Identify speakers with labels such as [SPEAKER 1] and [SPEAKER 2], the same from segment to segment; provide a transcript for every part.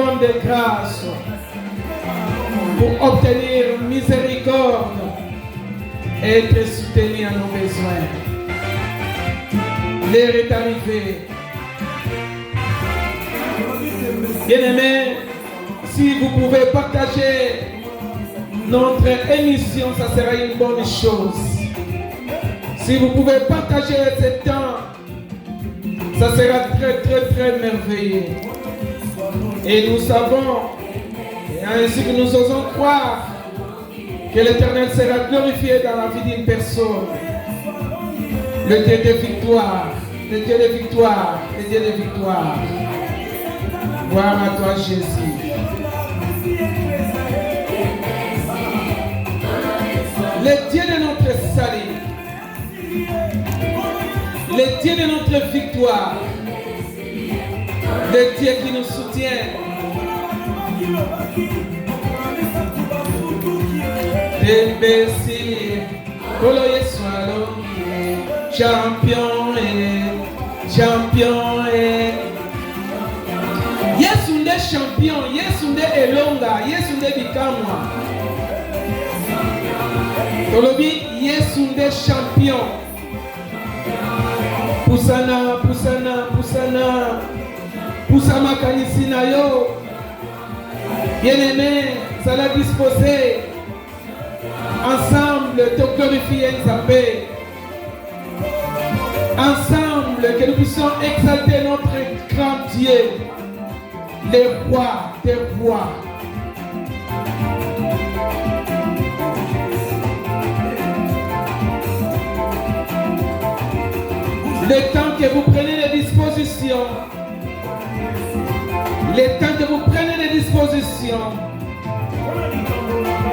[SPEAKER 1] trône de grâce pour obtenir miséricorde et être soutenu à nos besoins. L'heure est arrivée. Bien-aimés, si vous pouvez partager notre émission, ça sera une bonne chose. Si vous pouvez partager ce temps, ça sera très merveilleux. Et nous savons, et ainsi que nous osons croire, que l'Éternel sera glorifié dans la vie d'une personne. Le Dieu de victoire, le Dieu de victoire, le Dieu de victoire. Gloire à toi, Jésus. Le Dieu de notre salut, le Dieu de notre victoire, le Dieu qui nous soutient. Imbécile, Koloye Swallow, champion Yesunde champion, Yesunde Elonga, Yesunde Bikamwa. Tolobi, Yesunde champion. Poussana, Poussama Kanisina yo. Bien-aimé, ça l'a disposé. Ensemble, te glorifier sa paix. Ensemble, que nous puissions exalter notre grand Dieu, le roi des rois. Le temps que vous prenez les dispositions, le temps que vous prenez les dispositions,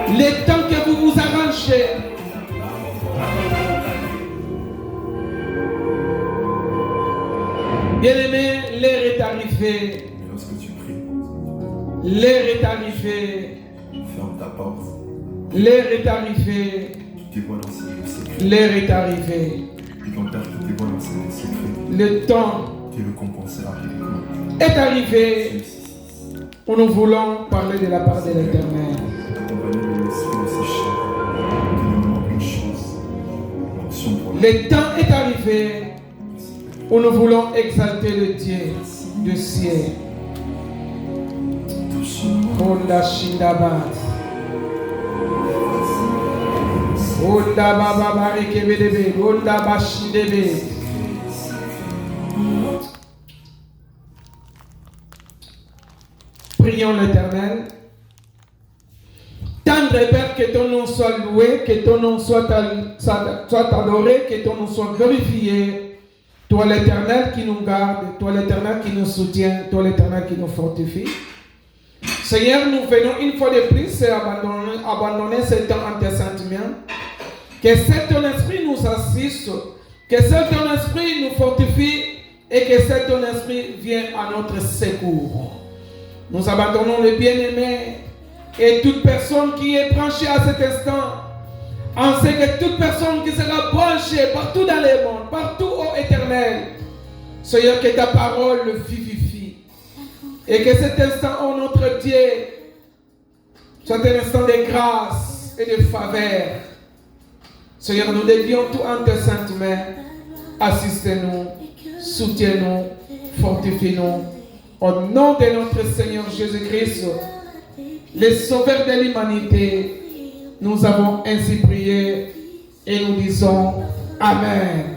[SPEAKER 1] le temps que vous vous arrangez. Bien-aimé, l'heure est arrivée.
[SPEAKER 2] Mais lorsque tu pries,
[SPEAKER 1] l'heure est arrivée.
[SPEAKER 2] ferme ta porte.
[SPEAKER 1] L'heure est arrivée.
[SPEAKER 2] Tu te vois dans ses secrets.
[SPEAKER 1] L'heure est arrivée.
[SPEAKER 2] Et ton Père qui te voit dans ses secrets,
[SPEAKER 1] Le temps
[SPEAKER 2] tu le compenseras rapidement.
[SPEAKER 1] est arrivé où nous voulons parler de la part de l'Éternel.
[SPEAKER 2] Accompagné de l'esprit de ses chers, qui ne manque une chose. L'onction pour la
[SPEAKER 1] Le temps est arrivé où nous voulons exalter le Dieu du ciel. Konda Shindabat. Konda Baba Barikebedebe. Konda Bashidebe. Prions l'Éternel. Tendre Père, que ton nom soit loué, que ton nom soit adoré, que ton nom soit glorifié. Toi l'Éternel qui nous garde, toi l'Éternel qui nous soutient, toi l'Éternel qui nous fortifie. Seigneur, nous venons une fois de plus abandonner ce temps en tes sentiments. Que seul ton esprit nous assiste, que seul ton esprit nous fortifie et que seul ton esprit vienne à notre secours. Nous abandonnons le bien-aimé et toute personne qui est branchée à cet instant. On sait que toute personne qui sera branchée partout dans le monde, partout au Éternel, Seigneur, que ta parole le vivifie. Et que cet instant, oh notre Dieu, soit un instant de grâce et de faveur. Seigneur, nous dédions tout en tes saintes mains. Assistez-nous, soutiens-nous, fortifie-nous. Au nom de notre Seigneur Jésus-Christ, le Sauveur de l'humanité, nous avons ainsi prié et nous disons Amen.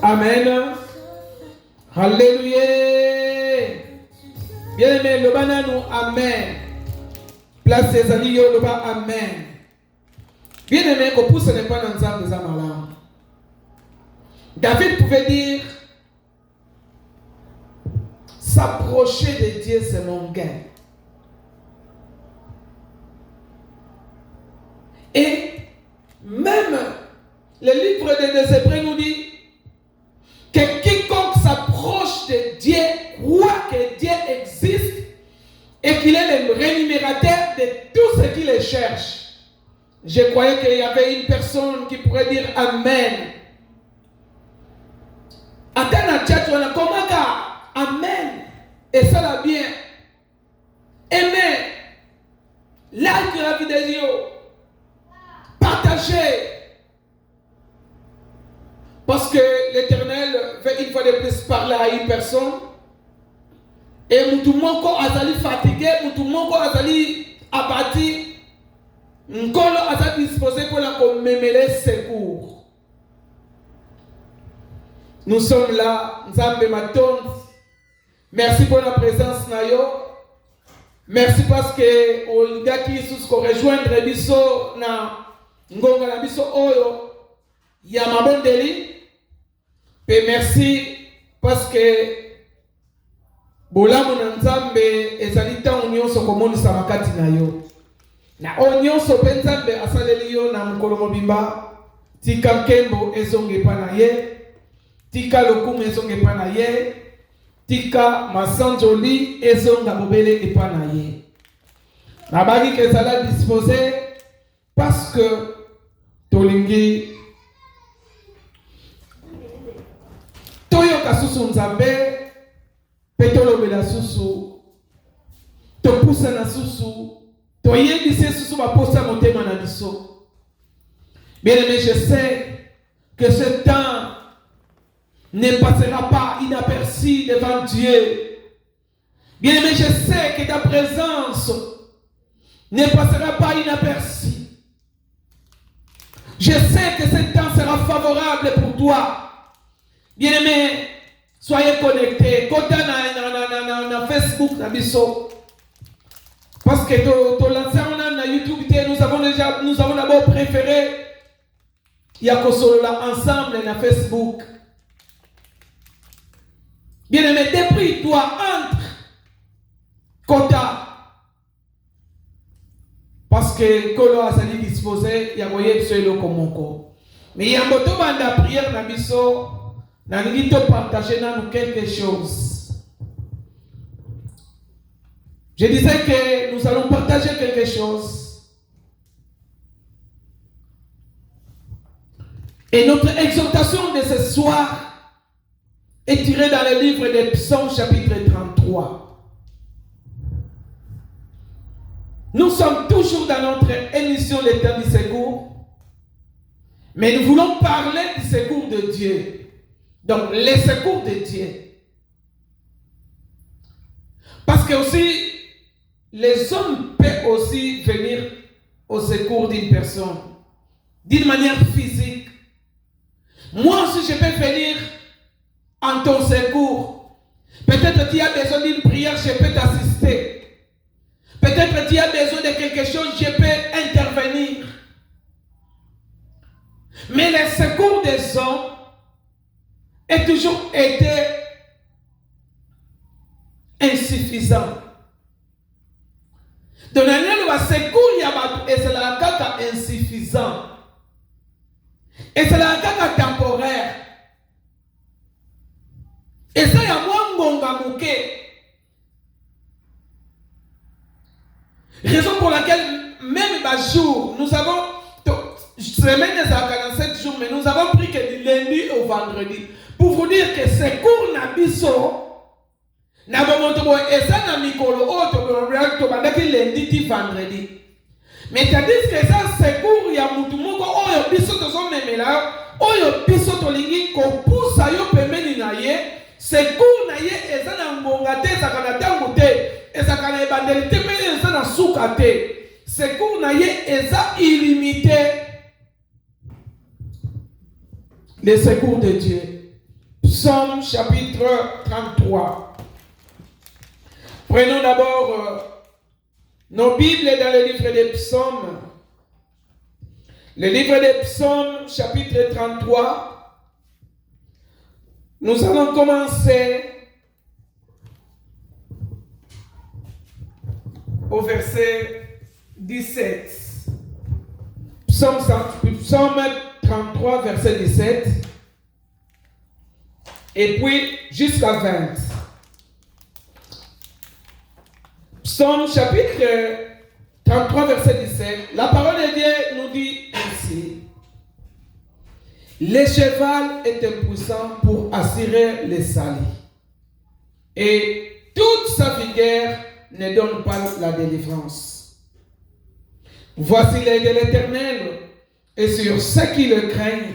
[SPEAKER 1] Amen. Alléluia. Bien-aimé, le bananou, Amen. Place ses amis, le bas, Amen. Bien-aimé, que pour ce n'est pas dans un des amalams. David pouvait dire s'approcher de Dieu, c'est mon gain. Et même le livre des Hébreux nous dit que quiconque s'approche de Dieu croit que Dieu existe et qu'il est le rémunérateur de tout ce qui le cherche. Je croyais qu'il y avait une personne qui pourrait dire Amen. Atana tchatch wana komaka Amen. Et ça va bien. like la vidéo, partagez. Parce que l'Éternel veut une fois de plus parler à une personne. Et mutu moko azali fatigué, mutu moko azali abattu. Nkolo azali disposé pour la commémorer secours. Nous sommes là, Nzambe Maton. Merci pour la présence Nayo. Merci parce que Olga qui sous ko rejoindre biso na ngonga na biso oyo ya mabondeli. Et merci parce que bolamu na Nzambe ezali tango nyonso komonisa makati na yo. Na onyonso pe Nzambe asaleli yo na mokolo mobimba. Tika nkembo ezonge pa na ye. Tika lokumu ezonge epa na ye. Tika masanjoli ezonga bobele epa na ye. Nabaki kezala disposé parce que tolingi toyoka susu Nzambe pe tolobela susu topusa na susu toyebise susu baposa motema na biso. Bien-aimé, je sais que ce temps ne passera pas inaperçu devant Dieu. Bien-aimé, je sais que ta présence ne passera pas inaperçue. Je sais que ce temps sera favorable pour toi. Bien-aimé, soyez connectés. Kota na Facebook, na biso. Parce que to lancement na YouTube, nous avons d'abord préféré Yakosolola ensemble na Facebook. Bien-aimé, dépris-toi entre Kota. Parce que Kolo a sali disposé, il y a moyen de se le komoko. Mais il y a un moto banda prière na biso, na nito partager na nous quelque chose. Je disais que nous allons partager quelque chose. Et notre exhortation de ce soir est tirée dans le livre des Psaumes chapitre 33. Nous sommes toujours dans notre émission Les temps du secours. Mais nous voulons parler du secours de Dieu. Donc, les secours de Dieu. Parce que aussi, les hommes peuvent aussi venir au secours d'une personne. D'une manière physique. Moi aussi, je peux venir en ton secours. Peut-être tu as besoin d'une prière, je peux t'assister. Peut-être tu as besoin de quelque chose, je peux intervenir. Mais le secours des hommes a toujours été insuffisant. Donc, le secours et c'est la caca insuffisant. Et c'est la caca temporaire. Et ça, il y a moins ngonga mouké. Raison pour laquelle, même le jour, nous avons, semaine des 47 jours, mais nous avons pris que du lundi au vendredi. Pour vous dire que ce cours n'a biso, n'a pas montré, et ça n'a mis qu'au lundi du vendredi. Mais c'est-à-dire que ça, ce cours, il y a beaucoup de biso de son même là, il y a biso de l'ingé, qu'on pousse à yo pemeni naye, ce cours naye, et ça n'a mbongate, ça n'a pas goûté. Et ça quand les bandelités mais ça n'a soukate. Ce cours naye et ça illimité. Les secours de Dieu. Psaume chapitre 33. Prenons d'abord nos Bibles dans le livre des Psaumes. Le livre des Psaumes chapitre 33. Nous allons commencer au verset 17. Psaume 33, verset 17. Et puis jusqu'à 20. Psaume chapitre 33, verset 17. La parole de Dieu nous dit ainsi. Le cheval est impuissant pour assurer les salis. Et toute sa vigueur ne donne pas la délivrance. Voici l'aide de l'Éternel, et sur ceux qui le craignent,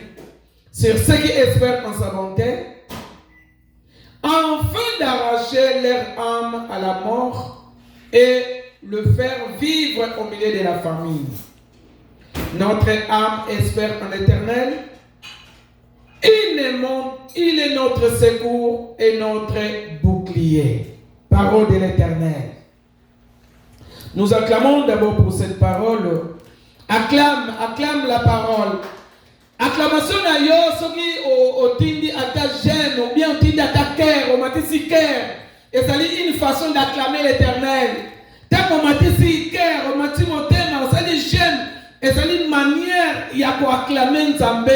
[SPEAKER 1] sur ceux qui espèrent en sa bonté, afin d'arracher leur âme à la mort et le faire vivre au milieu de la famille. Notre âme espère en l'Éternel. Il est notre secours et notre bouclier. Parole de l'Éternel. Nous acclamons d'abord pour cette parole. Acclame la parole. Acclamation na yo soki au tindi ata gêne ou bien au tindi ata cœur, au matisi cœur. Et ça dit une façon d'acclamer l'Éternel. Tant au matisi cœur, au matisi motema, ça dit gêne. Et ça dit une manière il y a pour acclamer Nzambe.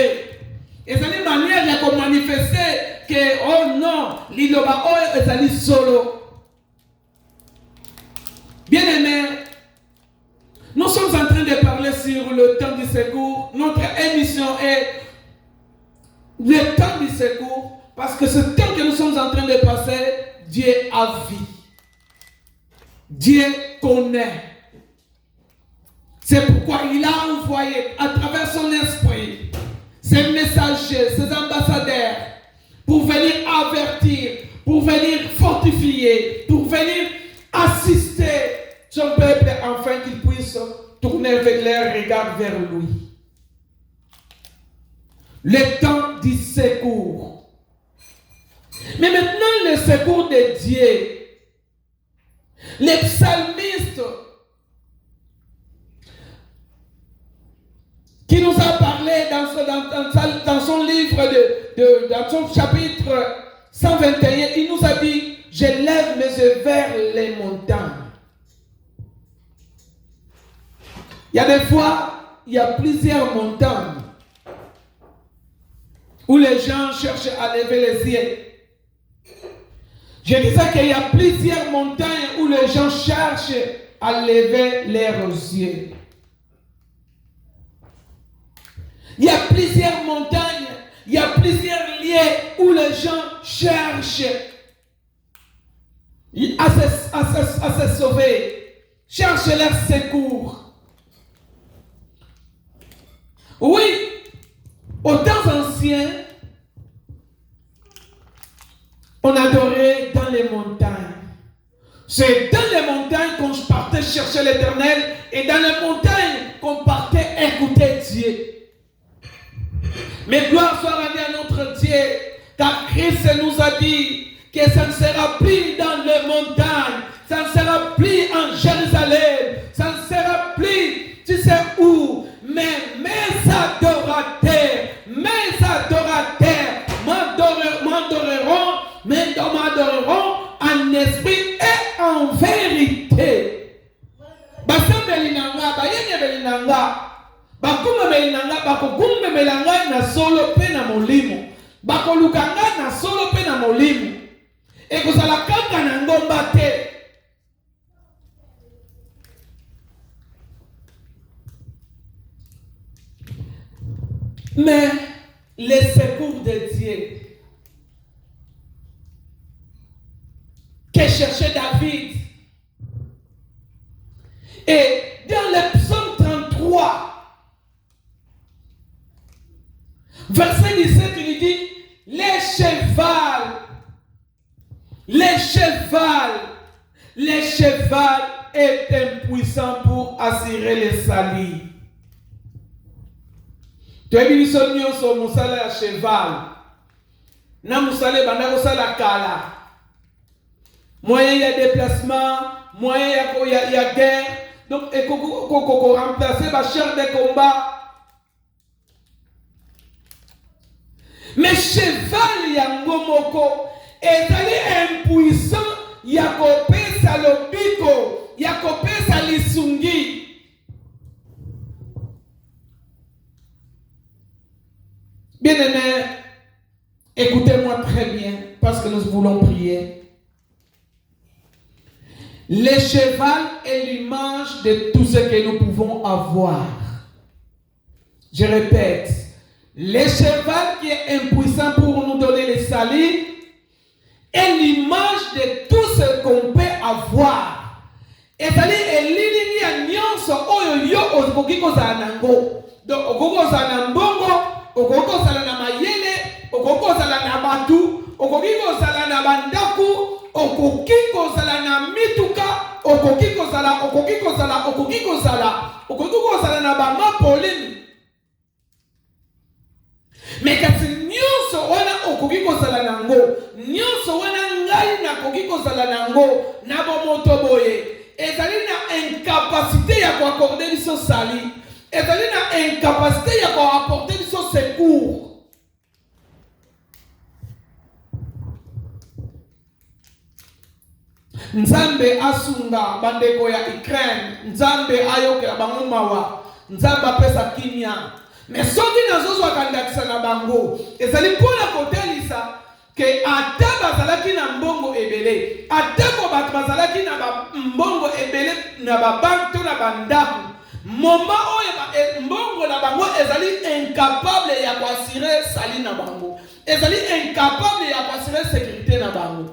[SPEAKER 1] Et ça dit une manière il y a pour manifester que oh non, liloba oh et ça dit solo. Bien aimé. Nous sommes en train de parler sur le temps du secours. Notre émission est le temps du secours parce que ce temps que nous sommes en train de passer, Dieu a vu. Dieu connaît. C'est pourquoi il a envoyé à travers son esprit ses messagers, ses ambassadeurs pour venir avertir, pour venir fortifier, pour venir assister son peuple afin qu'il puisse tourner avec leur regard vers lui. Le temps du secours. Mais maintenant, le secours de Dieu. Les psalmistes qui nous a parlé dans son livre, dans son chapitre 121, il nous a dit, je lève mes yeux vers les montagnes. Il y a des fois, il y a plusieurs montagnes où les gens cherchent à lever les yeux. Je disais qu'il y a plusieurs montagnes où les gens cherchent à lever leurs yeux. Il y a plusieurs montagnes, il y a plusieurs lieux où les gens cherchent à se sauver, cherchent leur secours. Oui, aux temps anciens, on adorait dans les montagnes. C'est dans les montagnes qu'on partait chercher l'Éternel et dans les montagnes qu'on partait écouter Dieu. Mais gloire soit rendue à notre Dieu, car Christ nous a dit que ça ne sera plus dans les montagnes, ça ne sera plus en Jérusalem, ça ne sera plus, tu sais où, mais mes adorateurs m'adoreront en esprit et en vérité. Basambeli nanga, bayenge nanga, bakume nanga, bakume nanga na solo pe na molimo, bakolukanga na solo pe na molimo, et kozala kaka na ngomba te. Mais les secours de Dieu que cherchait David, et dans le psaume 33, verset 17, il dit, les cheval est impuissant pour assurer les salis. Tu as vu son nion sur Moussala cheval. Na Moussala banda Moussala kala. Moyen il y a déplacement, moyen il y a guerre. Donc il faut remplacer ma chair de combat. Mais cheval yangomoko est impuissant. Yakope salobiko, yakope salisungi. Bien-aimés, écoutez-moi très bien parce que nous voulons prier. Le cheval est l'image de tout ce que nous pouvons avoir. Je répète, le cheval qui est impuissant pour nous donner les salis est l'image de tout ce qu'on peut avoir. Et ça dit, nyonso oyo yo okoki kozala nango. Donc okoki kozala na mbongo, okoki kozala na mayele, okoki kozala na batu, okoki kozala na bandaku, okoki kozala na mituka, okoki kozala na bamapolini. Mais kasi nyonso wana okoki kozala nango, nyonso wana ngai nakoki kozala nango na bomoto boye. Ezali na incapacité ya koaccorder biso sali, ezali na incapacité ya koapporter biso secours. Nzambe asunga bandeko ya Ukraine, Nzambe ayokela bango mawa, Nzambe apesa kimia. Mais soki nazozwa kandakisa na bango, ezali mpona kotelisa ke ata bazalaki na mbongo ebele, atako bato bazalaki na mbongo ebele na babanke to na bandako, moma oyo mbongo na bango ezali incapable ya koassurer sali na bango, ezali incapable ya koassurer sécurité na bango.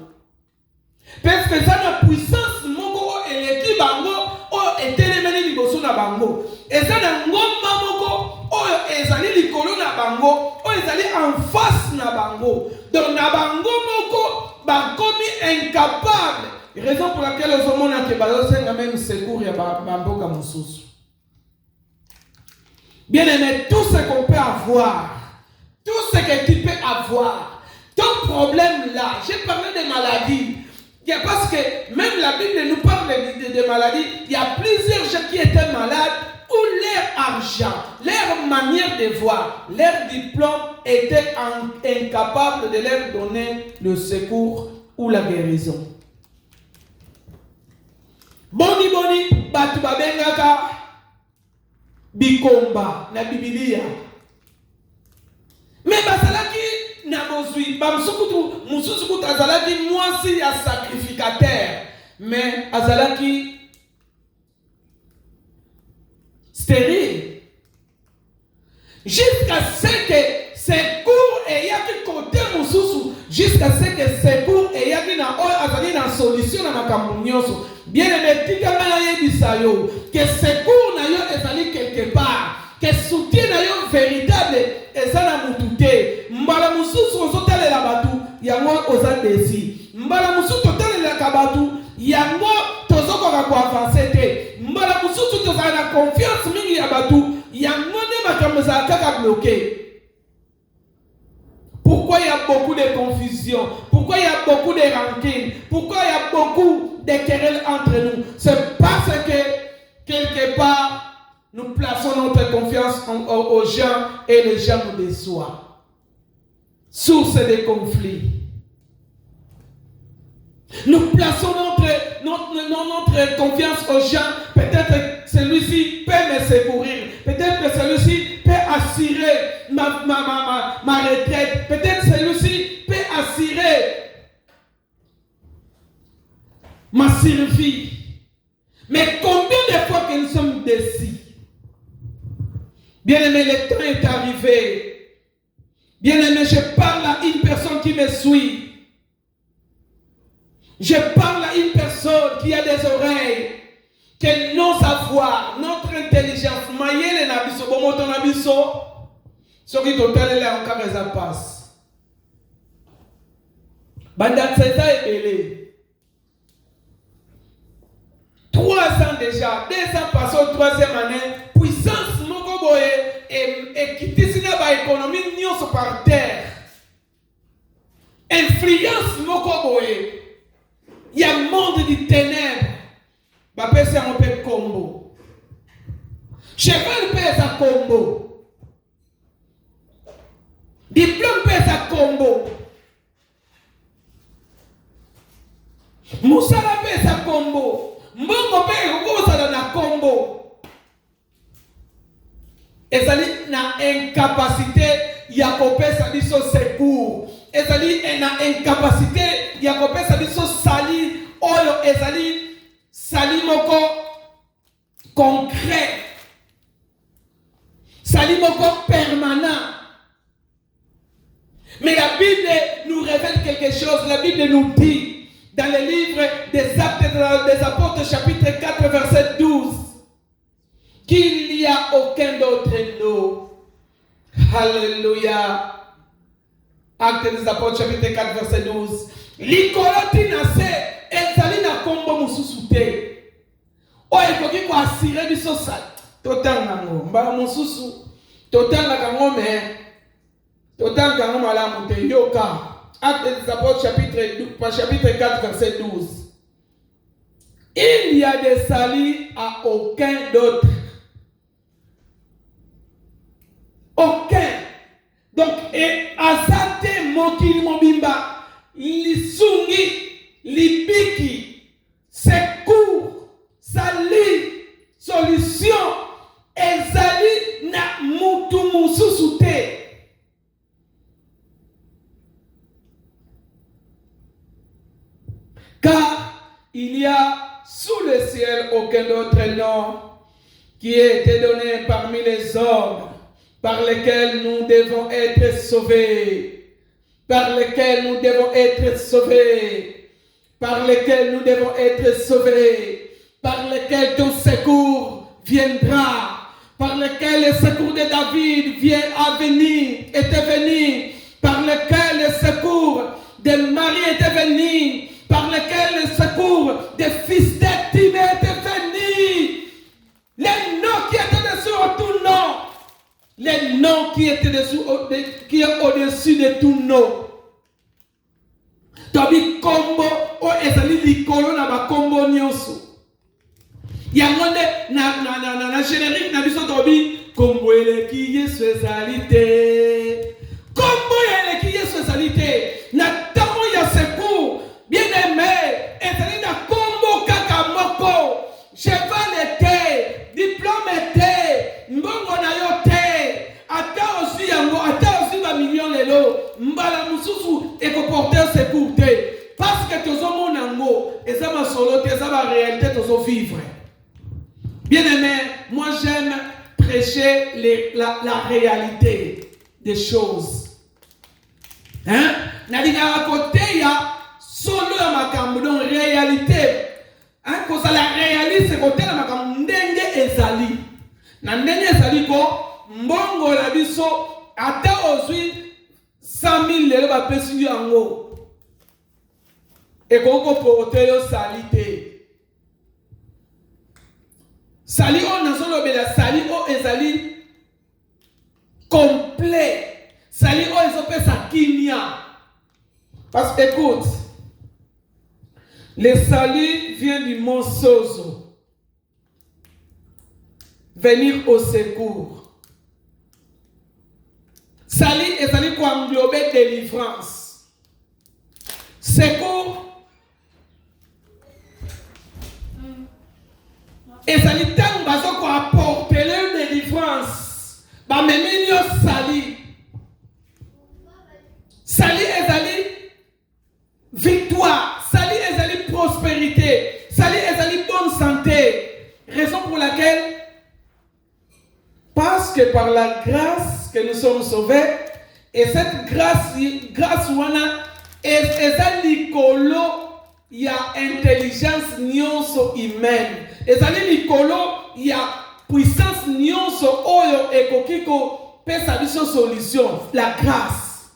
[SPEAKER 1] Parce que ça na puissance moko eleki bango oyo etelemeli liboso na bango, eza na ngomba moko oyo ezali likolo na bango, oyo ezali en face na bango. Donc na bango moko bakomi incapable, raison pour laquelle ozomona ke bazosenga même secours ya bamboka mosusu. Bien aimé, tout ce qu'on peut avoir, tout ce que tu peux avoir, ton problème là, j'ai parlé des maladies. Parce que même la Bible nous parle de maladies. Il y a plusieurs gens qui étaient malades où leur argent, leur manière de voir, leur diplôme était incapable de leur donner le secours ou la guérison. Boni, batu babengaka bikomba na Biblia. Mais basalaki na bozui mususu azalaki mwasi ya sacrificateur, mais azalaki stérile jusqu'à ce que secours eyaki côté mususu, jusqu'à ce que secours eyaki na oyo azali na solution na makambo nyonso. Bien aimé, tikanga na yebisa yo que secours na yo ezali quelque part, que soutien na yo véritable ezana mutute. Mbala mususu ozotalela batu yango oza desi, mbala mususu totalela kabatu yango tozokoka ko avancer te, mbala mususu tozala na confiance mingi ya batu yango ne makambo za kaka bloqué. Pourquoi il y a beaucoup de confusion? Pourquoi il y a beaucoup de rancune? Pourquoi il y a beaucoup de querelles entre nous? C'est parce que quelque part nous plaçons notre confiance aux gens et les gens nous déçoivent. Source de conflits. Nous plaçons notre confiance aux gens. Peut-être que celui-ci peut me secourir. Peut-être que celui-ci peut assurer ma retraite. Peut-être que celui-ci peut assurer ma survie. Mais combien de fois que nous sommes déçus? Bien aimé, le temps est arrivé. Bien aimé, je parle à une personne qui me suit. Je parle à une personne qui a des oreilles, que nos savoirs, notre intelligence, maïele na biso, bomoto na biso, ce qui total là encore ça passe. Banda César est belé. 3 ans déjà, 2 ans passés au 3e année, puissance moko boye et qui tisina ba économie nyonso par terre. Influence moko boye. Il y a un monde de ténèbres. Bah pèse un peu combo. Cheval pèse un combo. Diplôme pèse un combo. Moussala pèse un combo. Mbongo pèse un combo. Et ça dit na incapacité ya kopesa biso secours. Ezali na incapacité ya kopesa biso sali oyo ezali sali moko concret, sali moko permanent. Mais la Bible nous révèle quelque chose. La Bible nous dit dans le livre des Actes des Apôtres chapitre 4 verset 12, aucun d'autre nom. Alléluia. Actes des Apôtres, chapitre 4, verset 12. Likoloti nase, ezali na kombo mususu te. Oye koki ko asire biso sa. Totanga ngo, mbala mususu. Totanga kango me. Totanga kango malamu te yoka. Actes des Apôtres, chapitre 4, verset 12. Il y a des salis à aucun d'autre. Aucun. Donc, et azate mokili mobimba, lisungi, libiki, secours, sali, solution, ezali na mutu mususu te. Car il y a sous le ciel aucun autre nom qui ait été donné parmi les hommes par lesquels nous devons être sauvés, par lesquels nous devons être sauvés, par lesquels nous devons être sauvés, par lesquels ton secours viendra, par lesquels le secours de David était venu, par lesquels le secours de Marie était venu, par lesquels le secours des fils d'Étimée était venu. Les noms qui étaient dessus au tout nom. Les noms qui étaient dessus, qui est au-dessus de tout nom. Tobi kombo o ezali likolo na ba kombo nyonso. Yangonde na générique na biso tobi kombo eleki Yesu ezali te. Kombo eleki Yesu ezali te. Na tango ya secours bien-aimé, ezali na kombo kaka moko. Cheval te, diplôme te, mbongo na yo te. Ata aussi yango, ata aussi ba million lelo, mbala mususu ekoporter secours te. Parce que tozo monango, eza ma solo te, eza ma réalité tozo vivre. Bien-aimé, moi j'aime prêcher la réalité des choses. Hein? Nadinga côté ya solo ya makambo donc réalité. Hein, cause la réalité c'est côté la makambo ndenge ezali. Na ndenge ezali ko mbongo la biso ata ozwi 100,000 lelo ba pesi yango. Et koko porter yo salite. Sali on a solo bela sali o ezali complet. Sali o ezope sa kimia. Parce que écoute, le salut vient du mot sozo. Venir au secours. Salut et salut pour englober délivrance. Secours. Et salut tant bazo ko apporter leur délivrance. Ba meminyo salut. Salut et salut victoire. Salut et salut prospérité. Salut et salut bonne santé. Raison pour laquelle, parce que par la grâce que nous sommes sauvés, et cette grâce wana eza likolo ya intelligence nyonso humaine. Ezali likolo ya puissance nyonso oyo ekokiko pesa biso solution. La grâce.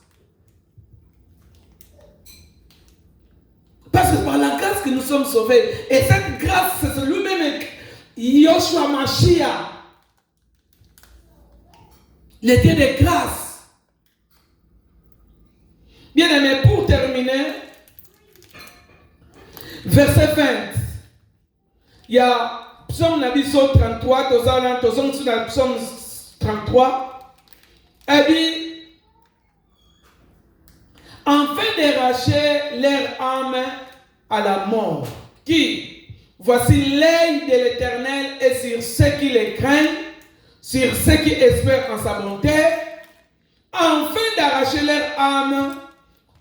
[SPEAKER 1] Parce que par la grâce que nous sommes sauvés, et cette grâce, c'est lui-même, Yoshua Mashiach, le Dieu de grâce. Bien aimé, pour terminer, verset 20, il y a Psaume Nabiso 33, Psaume 33, elle dit, afin de racheter leur âme à la mort, qui, voici l'œil de l'Éternel est sur ceux qui le craignent, sur ceux qui espèrent en sa bonté, afin d'arracher leur âme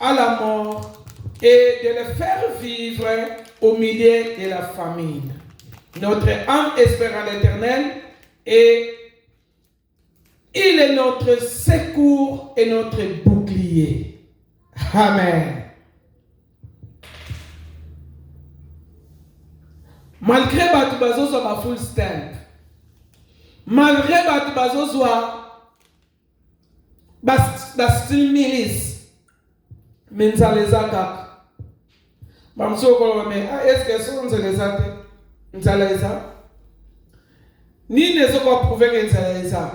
[SPEAKER 1] à la mort et de les faire vivre au milieu de la famine. Notre âme espère en l'Éternel et il est notre secours et notre bouclier. Amen. Malgré Batubazo sur ma full stamp, malgré batu bazozwa style milice mais nzala eza kaka bamosusu okoloba me eske soko nzala eza te nzala eza nini ezokoprouve ke nzala eza.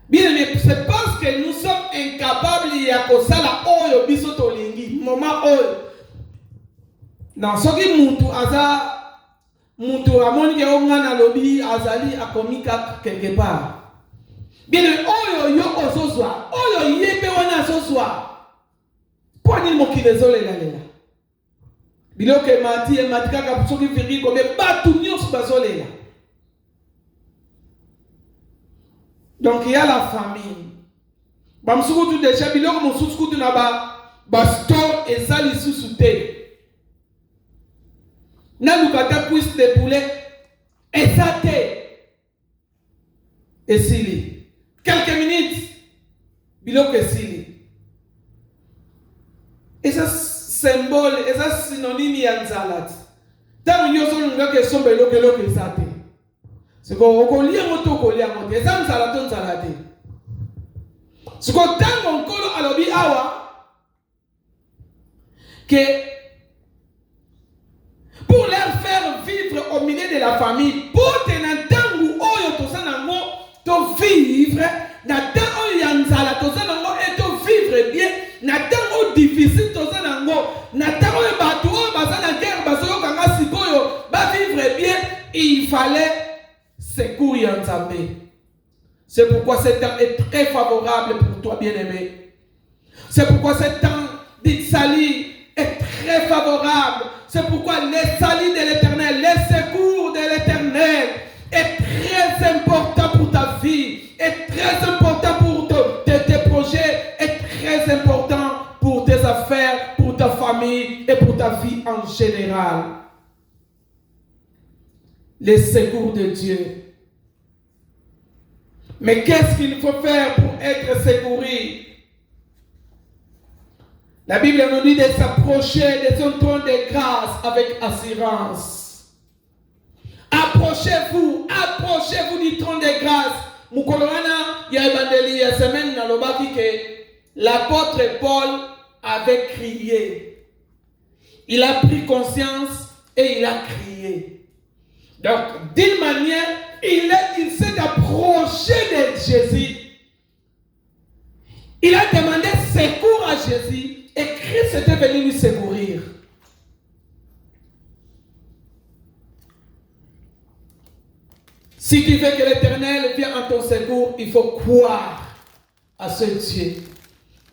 [SPEAKER 1] Bien aimé, c'est parce que nous sommes incapables ya kosala oyo biso tolingi moment oyo na soki mutu amoni ke ngana lobi azali akomi kaka quelque part. Bien aimé, oyo yo ozozwa oyo yebe wana azozwa po nini mokili ezolela lela biloko emati kaka soki viri kobe batu nyonso bazolela. Donc il y a la famille. Bamsukutu déjà biloko musukutu na ba store ezali susute. Na lukata cuisse de poulet ezate. Esili. Quelques minutes biloko esili. Et ça symbole, et ça synonyme ya nzalati. Tant nyoso lunga ke sombe biloko ezate. C'est qu'on kolia moto kolia moto eza nzala to nzala te siko tango nkolo alobi awa que pour leur faire vivre au milieu de la famille pour tenir tango oyo tosanango to vivre na tango oyo ya nzala tosanango et to vivre bien na tango difficile tosanango na tango oyo bato oyo baza na guerre bazoyokanga sikoyo ba vivre bien il fallait secourir Nzambe. C'est pourquoi ce temps est très favorable pour toi, bien-aimé. C'est pourquoi ce temps dit salut est très favorable. C'est pourquoi les saluts de l'Éternel, les secours de l'Éternel est très important pour ta vie, est très important pour tes projets, est très important pour tes affaires, pour ta famille et pour ta vie en général. Les secours de Dieu. Mais qu'est-ce qu'il faut faire pour être secouru? La Bible nous dit de s'approcher de son trône de grâce avec assurance. Approchez-vous du trône de grâce. Mukolwana ya evangeli ya semaine na lobaki que l'apôtre Paul avait crié. Il a pris conscience et il a crié. Donc, d'une manière, il s'est approché de Jésus. Il a demandé secours à Jésus et Christ était venu lui secourir. Si tu veux que l'Éternel vienne en ton secours, il faut croire à ce Dieu.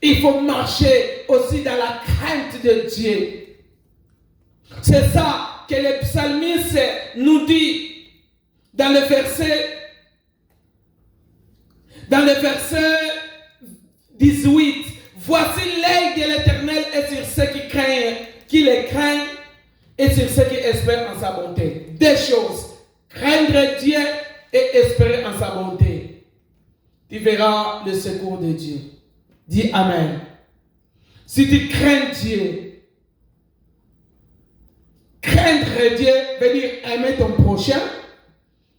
[SPEAKER 1] Il faut marcher aussi dans la crainte de Dieu. C'est ça que le psalmiste nous dit dans le verset 18. Voici l'œil de l'Éternel est sur ceux qui le craignent et sur ceux qui espèrent en sa bonté. Deux choses. Craindre Dieu et espérer en sa bonté. Tu verras le secours de Dieu. Dis Amen. Si tu crains Dieu, craindre Dieu veut dire aimer ton prochain.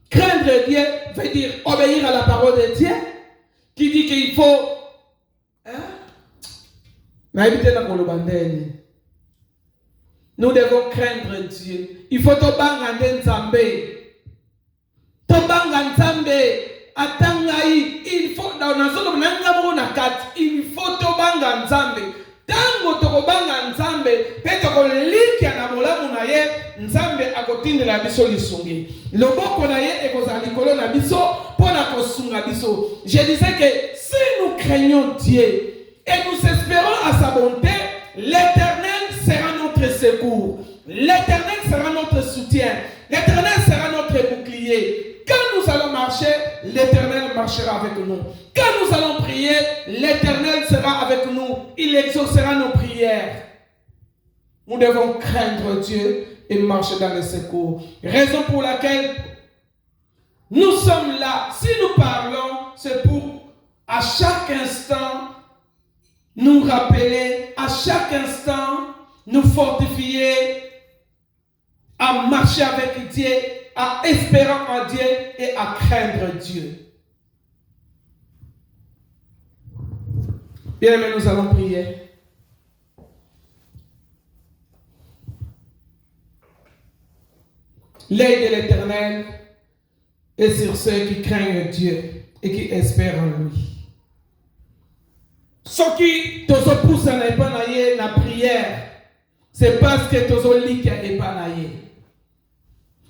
[SPEAKER 1] Craindre Dieu veut dire obéir à la parole de Dieu qui dit qu'il faut nous devons craindre Dieu. Il faut tobanga Nzambe. Tobanga Nzambe atangai il faut il faut tobanga Nzambe. Tango tokobanga Nzambe petoko likia na molamu na ye Nzambe akotindela biso lisungi loboko na ye ekozala likolo na biso pona kosunga biso. Je disais que si nous craignons Dieu et nous espérons à sa bonté, l'Éternel sera notre secours, l'Éternel sera notre soutien, l'Éternel sera notre bouclier. Quand nous allons marcher, l'Éternel marchera avec nous. Quand nous allons prier, l'Éternel sera avec nous. Il exaucera nos prières. Nous devons craindre Dieu et marcher dans le secours. Raison pour laquelle nous sommes là. Si nous parlons, c'est pour à chaque instant nous rappeler, à chaque instant nous fortifier à marcher avec Dieu à espérer en Dieu et à craindre Dieu. Bien aimés, nous allons prier. L'œil de l'Éternel est sur ceux qui craignent Dieu et qui espèrent en lui. Ce qui te pousse à ne pas nailler la prière, c'est parce que tu as lit et pas nailler.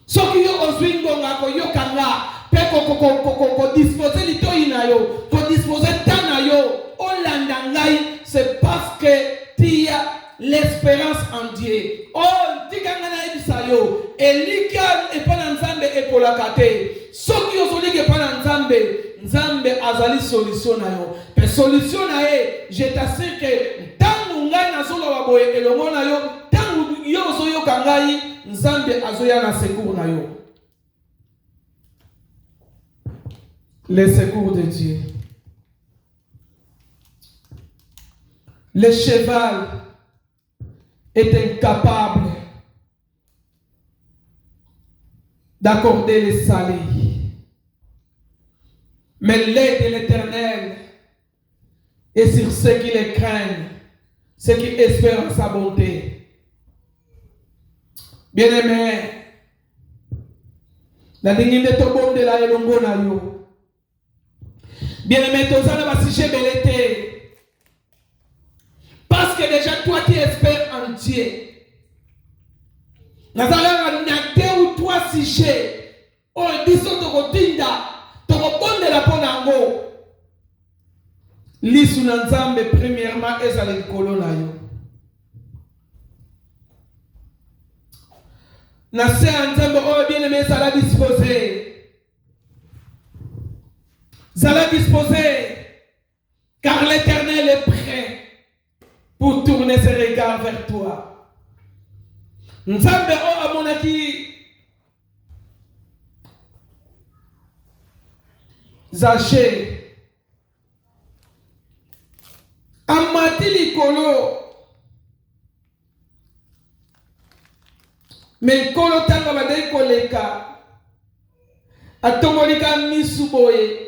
[SPEAKER 1] Ce qui est aux wingonga, ko kanga, pe ko disposer lito inayo, ko disposer tanayo, olandangai, c'est parce que tu as l'espérance en Dieu. Oh, tikangana ebisayo, elika et pas nzambe et pour la kate. Ce qui est aux ligi et pas nzambe azali solution na yo. Mais solution na ye, je t'assure que tangu ngai na solo wa boye elongo na yo, tangu yo zoyo kangai, nzambe azoya na secours na yo. Le secours de Dieu. Le cheval est incapable d'accorder les salés. Mais l'œil de l'Éternel est sur ceux qui le craignent, ceux qui espèrent en sa bonté. Bien-aimé, la ligne de ton bon de la elongo na yo. Bien-aimé, tozana basije belete. Parce que déjà toi tu espères en Dieu. Nazala na te ou toi sije. Oh, biso to kotinda. La ponango lisu na nzambe premièrement ezala likolo na yo na se ya nzambe oyo bien-aimé ezala disposé car l'Éternel est prêt pour tourner ses regards vers toi. Nzambe oyo amonaki Zaché amati likolo mais kolo tanga badai koleka atongolika misu boye